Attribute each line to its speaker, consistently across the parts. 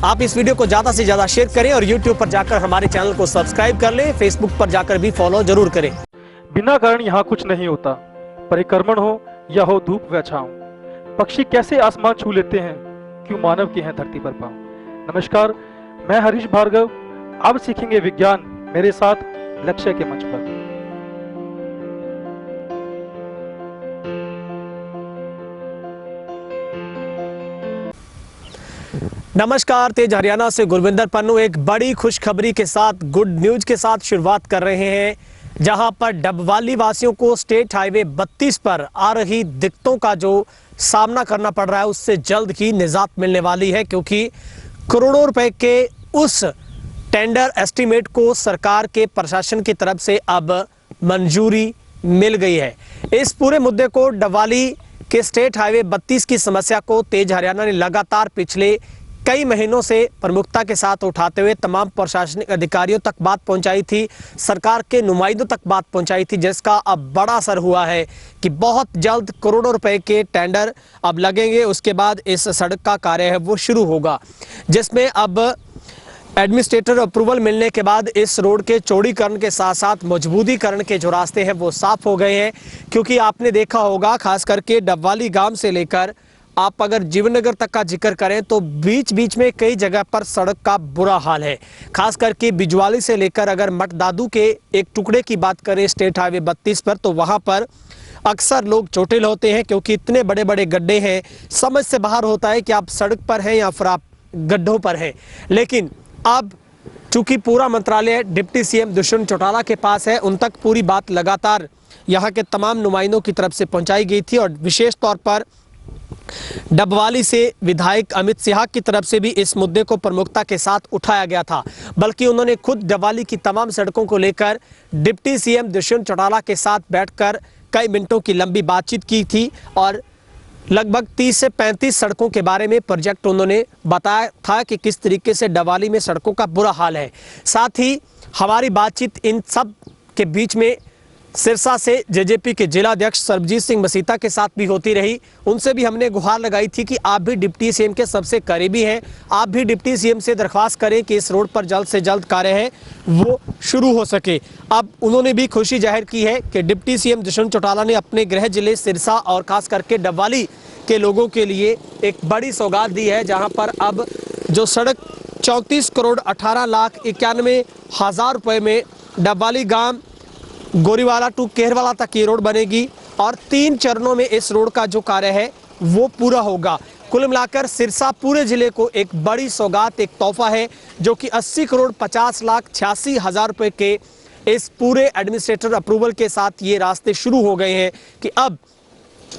Speaker 1: आप इस वीडियो को ज़्यादा से ज़्यादा शेयर करें और YouTube पर जाकर हमारे चैनल को सब्सक्राइब कर लें, Facebook पर जाकर भी फॉलो जरूर करें।
Speaker 2: बिना कारण यहाँ कुछ नहीं होता, परिक्रमण हो या हो धूप व छांव, पक्षी कैसे आसमान छू लेते हैं, क्यों मानव की हैं धरती पर पांव। नमस्कार, मैं हरीश भार्गव। अब सीखेंगे विज्ञान मेरे साथ लक्ष्य के मंच पर।
Speaker 1: नमस्कार, तेज हरियाणा से गुरविंदर पन्नू एक बड़ी खुशखबरी के साथ, गुड न्यूज के साथ शुरुआत कर रहे हैं, जहां पर डबवाली वासियों को स्टेट हाईवे 32 पर आ रही दिक्कतों का जो सामना करना पड़ रहा है उससे जल्द ही निजात मिलने वाली है, क्योंकि करोड़ों रुपए के उस टेंडर एस्टीमेट को सरकार के प्रशासन की तरफ से अब मंजूरी मिल गई है। इस पूरे मुद्दे को डबवाली के स्टेट हाईवे 32 की समस्या को तेज हरियाणा ने लगातार पिछले कई महीनों से प्रमुखता के साथ उठाते हुए तमाम प्रशासनिक अधिकारियों तक बात पहुंचाई थी, सरकार के नुमाइंदों तक बात पहुंचाई थी, जिसका अब बड़ा असर हुआ है कि बहुत जल्द करोड़ों रुपए के टेंडर अब लगेंगे। उसके बाद इस सड़क का कार्य है वो शुरू होगा, जिसमें अब एडमिनिस्ट्रेटर अप्रूवल मिलने के बाद इस रोड के चौड़ीकरण के साथ साथ मजबूतीकरण के जो रास्ते हैं वो साफ हो गए हैं। क्योंकि आपने देखा होगा, खास करके डबवाली गांव से लेकर आप अगर जीवननगर तक का जिक्र करें तो बीच बीच में कई जगह पर सड़क का बुरा हाल है। खास करके बिजवाली से लेकर अगर मठदादू के एक टुकड़े की बात करें स्टेट हाईवे 32 पर, तो वहां पर अक्सर लोग चोटिल होते हैं, क्योंकि इतने बड़े बड़े गड्ढे हैं, समझ से बाहर होता है कि आप सड़क पर हैं या फिर आप गड्ढों पर हैं। लेकिन अब चूंकि पूरा मंत्रालय डिप्टी सीएम दुष्यंत चौटाला के पास है, उन तक पूरी बात लगातार यहाँ के तमाम नुमाइंदों की तरफ से पहुंचाई गई थी और विशेष तौर पर डबवाली से विधायक अमित सिंह की तरफ से भी इस मुद्दे को प्रमुखता के साथ उठाया गया था। बल्कि उन्होंने खुद डबवाली की तमाम सड़कों को लेकर डिप्टी सीएम दुष्यंत चौटाला के साथ बैठकर कई मिनटों की लंबी बातचीत की थी और लगभग 30 से 35 सड़कों के बारे में प्रोजेक्ट उन्होंने बताया था कि किस तरीके से डबवाली में सड़कों का बुरा हाल है। साथ ही हमारी बातचीत इन सब के बीच में सिरसा से जेजेपी के जिला अध्यक्ष सरबजीत सिंह मसीता के साथ भी होती रही। उनसे भी हमने गुहार लगाई थी कि आप भी डिप्टी सीएम के सबसे करीबी हैं, आप भी डिप्टी सीएम से दरख्वास्त करें कि इस रोड पर जल्द से जल्द कार्य है वो शुरू हो सके। अब उन्होंने भी खुशी जाहिर की है कि डिप्टी सीएम दुष्यंत चौटाला ने अपने गृह जिले सिरसा और खास करके डबवाली के लोगों के लिए एक बड़ी सौगात दी है, जहाँ पर अब जो सड़क 34 करोड़ 18 लाख 91 हज़ार रुपये में डबवाली गांव गोरीवाला टू केहरवाला तक ये रोड बनेगी और 3 चरणों में इस रोड का जो कार्य है वो पूरा होगा। कुल मिलाकर सिरसा पूरे जिले को एक बड़ी सौगात, एक तोहफा है, जो कि 80 करोड़ 50 लाख 86 हज़ार रुपये के इस पूरे एडमिनिस्ट्रेटर अप्रूवल के साथ ये रास्ते शुरू हो गए हैं कि अब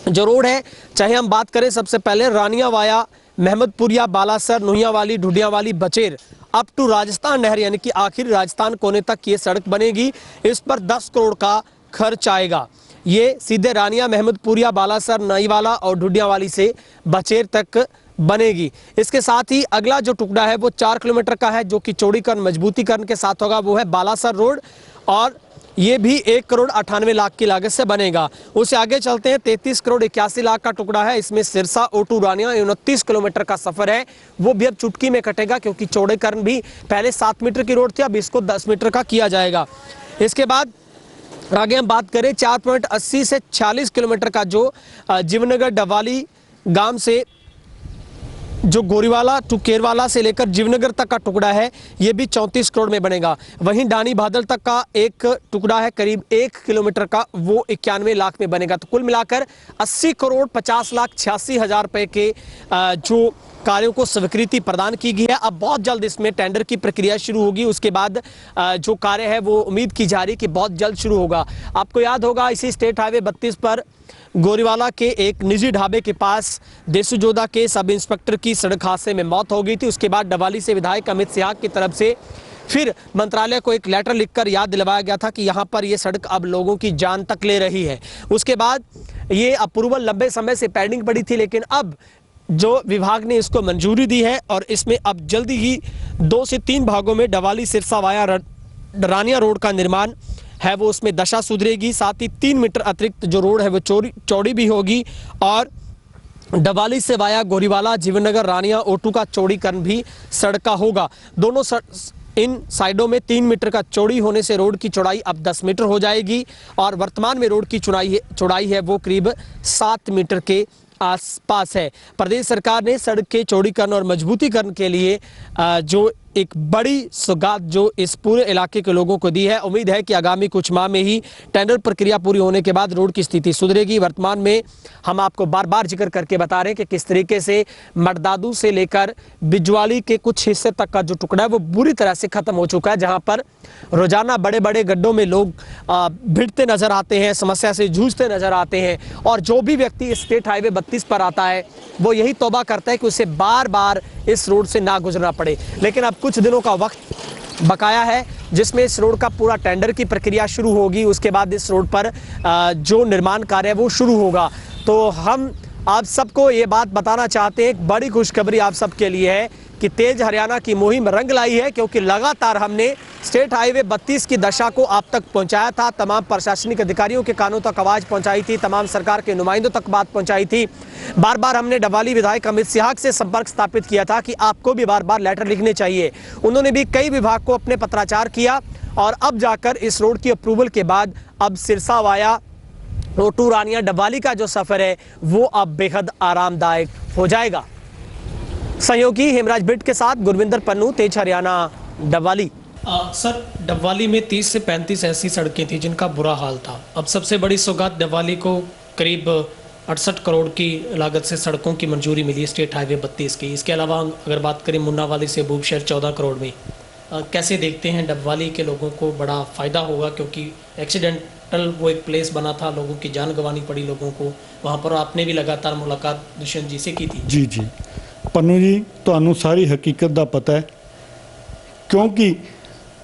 Speaker 1: जो रोड है, चाहे हम बात करें सबसे पहले Rania via Mahmadpuriya, Balasar, Nuhiyawali, Dhundhiyawali, Bacher up to Rajasthan नहर, यानी कि आखिर राजस्थान कोने तक ये सड़क बनेगी। इस पर 10 करोड़ का खर्च आएगा। ये सीधे रानिया, महमदपुरिया, बालासर, नईवाला और ढूंढियावाली से बचेर तक बनेगी। इसके साथ ही अगला जो टुकड़ा है वो 4 किलोमीटर का है, जो कि चौड़ीकरण मजबूतीकरण के साथ होगा, वो है बालासर रोड और ये भी 1 करोड़ 98 लाख की लागत से बनेगा। उससे आगे चलते हैं, 33 करोड़ 81 लाख का टुकड़ा है, इसमें सिरसा ओटू रानिया 29 किलोमीटर का सफर है, वो भी अब चुटकी में कटेगा, क्योंकि चौड़ीकरण भी पहले 7 मीटर की रोड थी, अब इसको 10 मीटर का किया जाएगा। इसके बाद आगे हम बात करें 4.80 से 46 किलोमीटर का जो जीवननगर डबवाली गांव से जो गोरीवाला टू केरवाला से लेकर जीवननगर तक का टुकड़ा है, ये भी 34 करोड़ में बनेगा। वहीं डानी भादल तक का एक टुकड़ा है करीब 1 किलोमीटर का, वो 91 लाख में बनेगा। तो कुल मिलाकर 80 करोड़ 50 लाख 86 हज़ार रुपये के जो कार्यों को स्वीकृति प्रदान की गई है। अब बहुत जल्द इसमें टेंडर की प्रक्रिया शुरू होगी। उसके बाद जो कार्य है वो उम्मीद की जा रही है कि बहुत जल्द शुरू होगा। आपको याद होगा, इसी स्टेट हाईवे 32 पर गोरीवाला के एक निजी ढाबे के पास देसू जोधा के सब इंस्पेक्टर की सड़क हादसे में मौत हो गई थी। उसके बाद डबवाली से विधायक अमित सिंह की तरफ से फिर मंत्रालय को एक लेटर लिखकर याद दिलवाया गया था कि यहाँ पर ये सड़क अब लोगों की जान तक ले रही है। उसके बाद ये अप्रूवल लंबे समय से पेंडिंग पड़ी थी, लेकिन अब जो विभाग ने इसको मंजूरी दी है और इसमें अब जल्दी ही 2 से 3 भागों में डबवाली सिरसा वाया रानिया रोड का निर्माण है वो उसमें दशा सुधरेगी। साथ ही 3 मीटर अतिरिक्त जो रोड है वो चौड़ी भी होगी और डबाली से वाया गोरीवाला जीवननगर रानिया ओटू का चौड़ीकरण भी सड़क का होगा। दोनों इन साइडों में 3 मीटर का चौड़ी होने से रोड की चौड़ाई अब 10 मीटर हो जाएगी और वर्तमान में रोड की चौड़ाई है वो करीब 7 मीटर के आसपास है। प्रदेश सरकार ने सड़क के चौड़ीकरण और मजबूतीकरण के लिए जो एक बड़ी सौगात जो इस पूरे इलाके के लोगों को दी है। उम्मीद है कि आगामी कुछ माह में ही टेंडर प्रक्रिया पूरी होने के बाद रोड की स्थिति सुधरेगी। वर्तमान में हम आपको बार बार जिक्र करके बता रहे हैं कि किस तरीके से मडदादू से लेकर बिजवाली के कुछ हिस्से तक का जो टुकड़ा है वो बुरी तरह से खत्म हो चुका है, जहां पर रोजाना बड़े बड़े गड्ढों में लोग भिड़ते नजर आते हैं, समस्या से जूझते नजर आते हैं। और जो भी व्यक्ति स्टेट हाईवे 32 पर आता है वो यही तौबा करता है कि उसे बार बार इस रोड से ना गुजरना पड़े। लेकिन अब कुछ दिनों का वक्त बकाया है जिसमें इस रोड का पूरा टेंडर की प्रक्रिया शुरू होगी। उसके बाद इस रोड पर जो निर्माण कार्य है वो शुरू होगा। तो हम आप सबको ये बात बताना चाहते हैं, एक बड़ी खुशखबरी आप सबके लिए है कि तेज हरियाणा की मुहिम रंग लाई है, क्योंकि लगातार हमने स्टेट हाईवे 32 की दशा को आप तक पहुंचाया था। तमाम प्रशासनिक अधिकारियों के कानों तक आवाज पहुंचाई थी, तमाम सरकार के नुमाइंदों तक बात पहुंचाई थी। बार बार हमने डबवाली विधायक अमित सिहाग से संपर्क स्थापित किया था कि आपको भी बार बार लेटर लिखने चाहिए। उन्होंने भी कई विभाग को अपने पत्राचार किया और अब जाकर इस रोड की अप्रूवल के बाद अब सिरसा वाया ओटू रानिया डबवाली का जो सफर है वो अब बेहद आरामदायक हो जाएगा। सहयोगी हेमराज बिट के साथ गुरविंदर पन्नू, तेज हरियाणा, डबवाली। सर, डबवाली में 30 से 35 ऐसी सड़कें थी जिनका बुरा हाल था। अब सबसे बड़ी सौगात डबवाली को करीब 68 करोड़ की लागत से सड़कों की मंजूरी मिली स्टेट हाईवे 32 की। इसके अलावा अगर बात करें मुन्नावाली से बूबशहर 14 करोड़ में। कैसे देखते हैं डबवाली के लोगों को बड़ा फ़ायदा होगा, क्योंकि एक्सीडेंटल वो एक प्लेस बना था, लोगों की जान गंवानी पड़ी लोगों को वहाँ पर। आपने भी लगातार मुलाकात दुष्यंत जी से की थी।
Speaker 3: जी जी पन्नू जी, ਤੁਹਾਨੂੰ ਸਾਰੀ ਹਕੀਕਤ ਦਾ ਪਤਾ ਹੈ, ਕਿਉਂਕਿ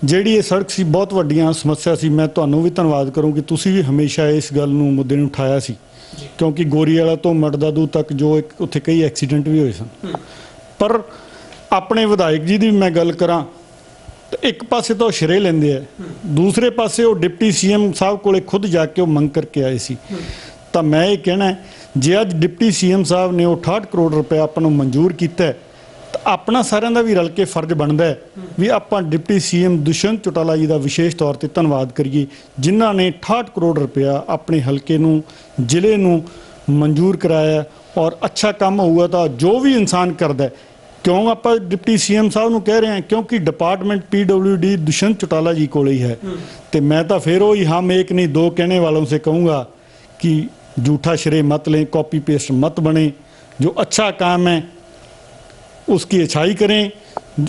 Speaker 3: ਜਿਹੜੀ ਇਹ ਸੜਕ ਸੀ ਬਹੁਤ ਵੱਡੀਆਂ ਸਮੱਸਿਆ ਸੀ। ਮੈਂ ਤੁਹਾਨੂੰ ਵੀ ਧੰਨਵਾਦ ਕਰੂੰ ਕਿ ਤੁਸੀਂ ਵੀ ਹਮੇਸ਼ਾ ਇਸ ਗੱਲ ਨੂੰ ਮੁੱਦੇ ਨੂੰ ਉਠਾਇਆ ਸੀ, ਕਿਉਂਕਿ ਗੋਰੀਵਾਲਾ ਤੋਂ ਮਡਦਾਦੂ ਤੱਕ ਜੋ ਇੱਕ ਉੱਥੇ ਕਈ ਐਕਸੀਡੈਂਟ ਵੀ ਹੋਏ ਸਨ। ਪਰ ਆਪਣੇ ਵਿਧਾਇਕ ਜੀ ਦੀ ਮੈਂ ਗੱਲ ਕਰਾਂ ਤਾਂ ਇੱਕ ਪਾਸੇ ਤਾਂ ਉਹ ਸ਼ਰੇ ਲੈਂਦੇ ਆ, ਦੂਸਰੇ ਪਾਸੇ ਉਹ ਡਿਪਟੀ ਸੀਐਮ ਸਾਹਿਬ ਕੋਲੇ ਖੁਦ ਜਾ ਕੇ ਉਹ ਮੰਗ ਕਰਕੇ ਆਏ ਸੀ। ਤਾਂ ਮੈਂ ਇਹ ਕਹਿਣਾ, ਜੇ ਅੱਜ ਡਿਪਟੀ ਸੀਐਮ ਸਾਹਿਬ ਨੇ ਉਹ 68 ਕਰੋੜ ਰੁਪਏ ਆਪਾਂ ਨੂੰ ਮਨਜ਼ੂਰ ਕੀਤਾ ਤਾਂ ਆਪਣਾ ਸਾਰਿਆਂ ਦਾ ਵੀ ਰਲ ਕੇ ਫਰਜ਼ ਬਣਦਾ ਹੈ ਵੀ ਆਪਾਂ ਡਿਪਟੀ ਸੀਐਮ ਦੁਸ਼ਯੰਤ ਚੌਟਾਲਾ ਜੀ ਦਾ ਵਿਸ਼ੇਸ਼ ਤੌਰ ਤੇ ਧੰਨਵਾਦ ਕਰੀਏ, ਜਿਨ੍ਹਾਂ ਨੇ 68 ਕਰੋੜ ਰੁਪਇਆ ਆਪਣੇ ਹਲਕੇ ਨੂੰ, ਜ਼ਿਲ੍ਹੇ ਨੂੰ ਮਨਜ਼ੂਰ ਕਰਾਇਆ। ਔਰ ਅੱਛਾ ਕੰਮ ਹੋਊਗਾ ਤਾਂ ਜੋ ਵੀ ਇਨਸਾਨ ਕਰਦਾ, क्यों आप डिप्टी सीएम साहब ਨੂੰ कह रहे हैं, क्योंकि डिपार्टमेंट PWD दुष्यंत चौटाला जी को ही है। तो मैं तो फिर वही हम एक नहीं दो कहने वालों से कहूँगा कि झूठा श्रेय मत लें, कॉपी पेस्ट मत बने। जो अच्छा काम है उसकी अच्छाई करें,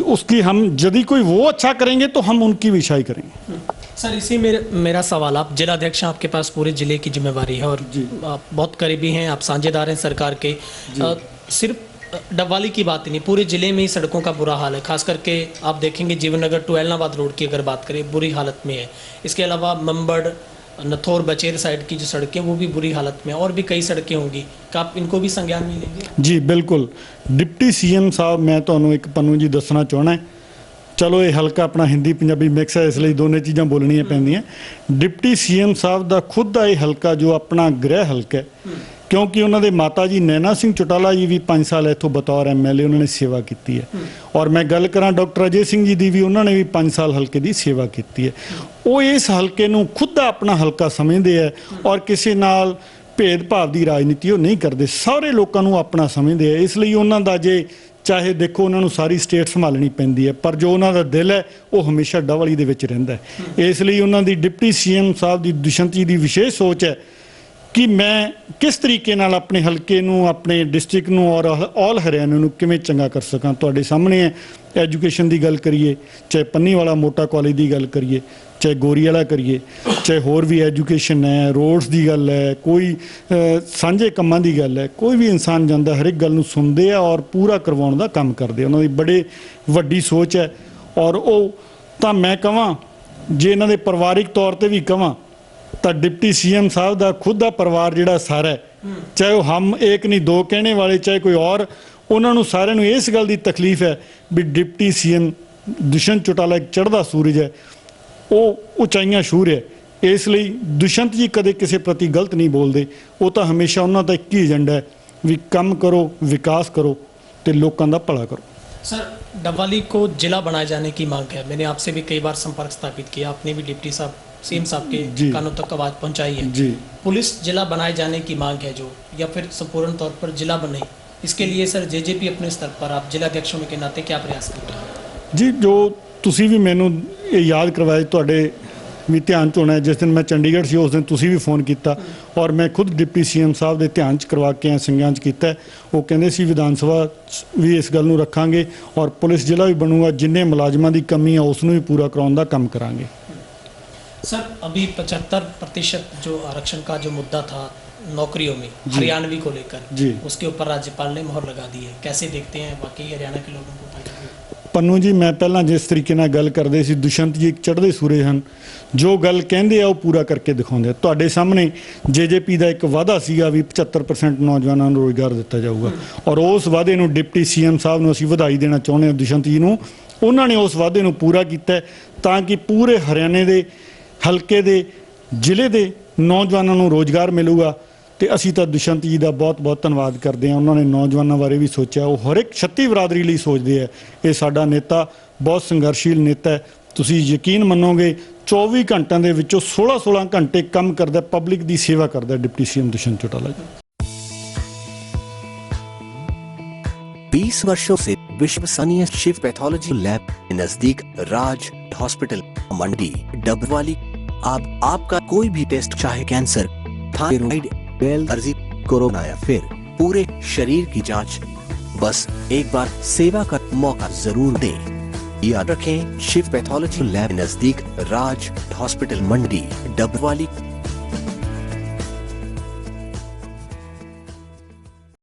Speaker 3: उसकी हम यदि कोई वो अच्छा करेंगे तो हम उनकी भी अच्छाई करेंगे।
Speaker 1: सर, इसी मेरा सवाल, आप जिलाध्यक्ष, आपके पास पूरे जिले की जिम्मेवारी है और आप बहुत करीबी हैं, आप साझेदार हैं सरकार के। सिर्फ डबवाली की बात नहीं, पूरे ज़िले में ही सड़कों का बुरा हाल है। खास करके आप देखेंगे जीवननगर टू एलनाबाद रोड की अगर बात करें, बुरी हालत में है। इसके अलावा मंबड़, नथौर, बचेर साइड की जो सड़कें वो भी बुरी हालत में, और भी कई सड़कें होंगी। क्या आप इनको भी संज्ञान में लेंगे?
Speaker 3: जी बिल्कुल। डिप्टी सीएम साहब, मैं तो एक पन्नू जी दसना चाहना, चलो ये हल्का अपना हिंदी पंजाबी मिक्स है, इसलिए दोनों चीज़ां बोलनियां पैंदियां। डिप्टी सीएम साहब का खुद का ये हल्का जो अपना गृह हल्का है, क्योंकि उन्होंने माता जी नैना सिंह चौटाला जी भी 5 साल इतों बतौर MLA उन्होंने सेवा की है। और मैं गल करा डॉक्टर अजय सिंह जी की भी, उन्होंने भी 5 साल हल्के की सेवा की है। वो इस हल्के नूं खुद अपना हल्का समझते हैं और किसी नाल भेदभाव की राजनीति वो नहीं करते, सारे लोगों को अपना समझते हैं। इसलिए उन्हों का जे चाहे देखो उन्होंने सारी स्टेट संभालनी पैंदी है, पर जो उन्होंने दिल है वो हमेशा डबवाली दे विच रहिंदा है। इसलिए उन्होंने डिप्टी सीएम साहब की दुष्यंत जी की विशेष सोच है कि मैं किस तरीके नाल अपने हल्के नूं, अपने डिस्ट्रिक्ट नूं और ऑल हरियाणा नूं किवें चंगा कर सकां। तुहाडे सामने है, एजुकेशन की गल करिए, चाहे पन्नी वाला मोटा कॉलेज की गल करिए, चाहे गोरीवाला करिए, चाहे होर भी एजुकेशन है, रोड्स की गल है, कोई सांझे कामां की गल है, कोई भी इंसान जांदा हर एक गल नूं सुनदे आ और पूरा करवाउण दा काम करदे। उन्हां दी बड़ी वड्डी सोच है। और वो तां मैं कहां, जे इन्हां दे परिवारिक तौर पर भी कहां तो डिप्टी सीएम साहब का खुद का परिवार जिहड़ा सारा है, चाहे हम एक नहीं दो कहने वाले, चाहे कोई और, उन्होंने सारे नूं इस गल की तकलीफ है भी डिप्टी सीएम दुष्यंत चौटाला एक चढ़दा सूरज है, वो उचाइयां छूह है। इसलिए दुष्यंत जी कदे किसी प्रति गलत नहीं बोलते, वो तो हमेशा उन्होंने का एक ही एजेंडा है ਵੀ ਕੰਮ ਕਰੋ, ਵਿਕਾਸ ਕਰੋ ਤੇ ਲੋਕਾਂ ਦਾ ਭਲਾ ਕਰੋ।
Speaker 1: सर, डबवाली को जिला बनाए जाने की मांग है। मैंने आपसे भी कई बार संपर्क स्थापित किया, आपने भी डिप्टी साहब सीएम साहब
Speaker 3: जी।
Speaker 1: के कानों तक आवाज़ पहुंचाई है।
Speaker 3: जी।
Speaker 1: पुलिस जिला बनाए जाने की मांग है जो, या फिर संपूर्ण तौर पर जिला बने, इसके लिए सर जेजेपी अपने स्तर पर, आप जिलाध्यक्ष होने के नाते क्या प्रयास कर रहे हैं?
Speaker 3: ਜੀ ਜੋ ਤੁਸੀਂ ਵੀ ਮੈਨੂੰ ਇਹ ਯਾਦ ਕਰਵਾਇਆ, ਤੁਹਾਡੇ ਵੀ ਧਿਆਨ 'ਚ ਹੋਣਾ ਹੈ, ਜਿਸ ਦਿਨ ਮੈਂ ਚੰਡੀਗੜ੍ਹ ਸੀ ਉਸ ਦਿਨ ਤੁਸੀਂ ਵੀ ਫੋਨ ਕੀਤਾ ਔਰ ਮੈਂ ਖੁਦ ਡਿਪਟੀ ਸੀਐਮ ਸਾਹਿਬ ਦੇ ਧਿਆਨ 'ਚ ਕਰਵਾ ਕੇ ਸੰਗਿਆਂ 'ਚ ਕੀਤਾ ਹੈ। ਉਹ ਕਹਿੰਦੇ ਸੀ ਵਿਧਾਨ ਸਭਾ 'ਚ ਵੀ ਇਸ ਗੱਲ ਨੂੰ ਰੱਖਾਂਗੇ ਔਰ ਪੁਲਿਸ ਜ਼ਿਲ੍ਹਾ ਵੀ ਬਣੂਗਾ, ਜਿੰਨੇ ਮੁਲਾਜ਼ਮਾਂ ਦੀ ਕਮੀ ਆ ਉਸ ਨੂੰ ਵੀ ਪੂਰਾ ਕਰਾਉਣ ਦਾ ਕੰਮ ਕਰਾਂਗੇ।
Speaker 1: सर, अभी 75% जो आरक्षण का जो मुद्दा था नौकरियों में हरियाणवी को लेकर,
Speaker 3: जी।
Speaker 1: उसके ऊपर राज्यपाल ने मोहर लगा दी है, कैसे देखते हैं वाकई हरियाणा के लोगों को?
Speaker 3: ਪੰਨੂ ਜੀ, ਮੈਂ ਪਹਿਲਾਂ ਜਿਸ ਤਰੀਕੇ ਨਾਲ ਗੱਲ ਕਰਦੇ ਸੀ, ਦੁਸ਼ਯੰਤ ਜੀ ਇੱਕ ਚੜ੍ਹਦੇ ਸੂਰਜ ਹਨ, ਜੋ ਗੱਲ ਕਹਿੰਦੇ ਆ ਉਹ ਪੂਰਾ ਕਰਕੇ ਦਿਖਾਉਂਦੇ ਆ। ਤੁਹਾਡੇ ਸਾਹਮਣੇ ਜੇਜੇਪੀ ਦਾ ਇੱਕ ਵਾਅਦਾ ਸੀਗਾ ਵੀ 75% ਨੌਜਵਾਨਾਂ ਨੂੰ ਰੋਜ਼ਗਾਰ ਦਿੱਤਾ ਜਾਊਗਾ ਔਰ ਉਸ ਵਾਅਦੇ ਨੂੰ ਡਿਪਟੀ ਸੀਐਮ ਸਾਹਿਬ ਨੂੰ ਅਸੀਂ ਵਧਾਈ ਦੇਣਾ ਚਾਹੁੰਦੇ ਹਾਂ, ਦੁਸ਼ਯੰਤ ਜੀ ਨੂੰ। ਉਹਨਾਂ ਨੇ ਉਸ ਵਾਅਦੇ ਨੂੰ ਪੂਰਾ ਕੀਤਾ ਤਾਂ ਕਿ ਪੂਰੇ ਹਰਿਆਣੇ ਦੇ ਹਲਕੇ ਦੇ ਜ਼ਿਲ੍ਹੇ ਦੇ ਨੌਜਵਾਨਾਂ ਨੂੰ ਰੋਜ਼ਗਾਰ ਮਿਲੂਗਾ। ਤੇ ਅਸੀਂ ਤਾਂ ਦੁਸ਼ਯੰਤ ਜੀ ਦਾ ਬਹੁਤ ਬਹੁਤ ਧੰਨਵਾਦ ਕਰਦੇ ਹਾਂ। ਉਹਨਾਂ ਨੇ ਨੌਜਵਾਨਾਂ ਬਾਰੇ ਵੀ ਸੋਚਿਆ, ਉਹ ਹਰ ਇੱਕ 36 ਬਰਾਦਰੀ ਲਈ ਸੋਚਦੇ ਆ। ਇਹ ਸਾਡਾ ਨੇਤਾ ਬਹੁਤ ਸੰਘਰਸ਼ੀਲ ਨੇਤਾ ਹੈ। ਤੁਸੀਂ ਯਕੀਨ ਮੰਨੋਗੇ 24 ਘੰਟਿਆਂ ਦੇ ਵਿੱਚੋਂ 16 ਘੰਟੇ ਕੰਮ ਕਰਦਾ, ਪਬਲਿਕ ਦੀ ਸੇਵਾ ਕਰਦਾ ਡਿਪਟੀ ਸੀਐਮ ਦੁਸ਼ਯੰਤ ਚੌਟਾਲਾ ਜੀ।
Speaker 4: 20 वर्षों से विश्वसनीय शिव पैथोलॉजी लैब के नजदीक राज हॉस्पिटल मंडी डबवाली। आपका कोई भी टेस्ट, चाहे कैंसर, थायराइड, एलर्जी, कोरोना या फिर पूरे शरीर की जांच, बस एक बार सेवा का मौका जरूर दें। याद रखें, शिव पैथोलॉजी लैब नजदीक राज हॉस्पिटल मंडी डबवाली।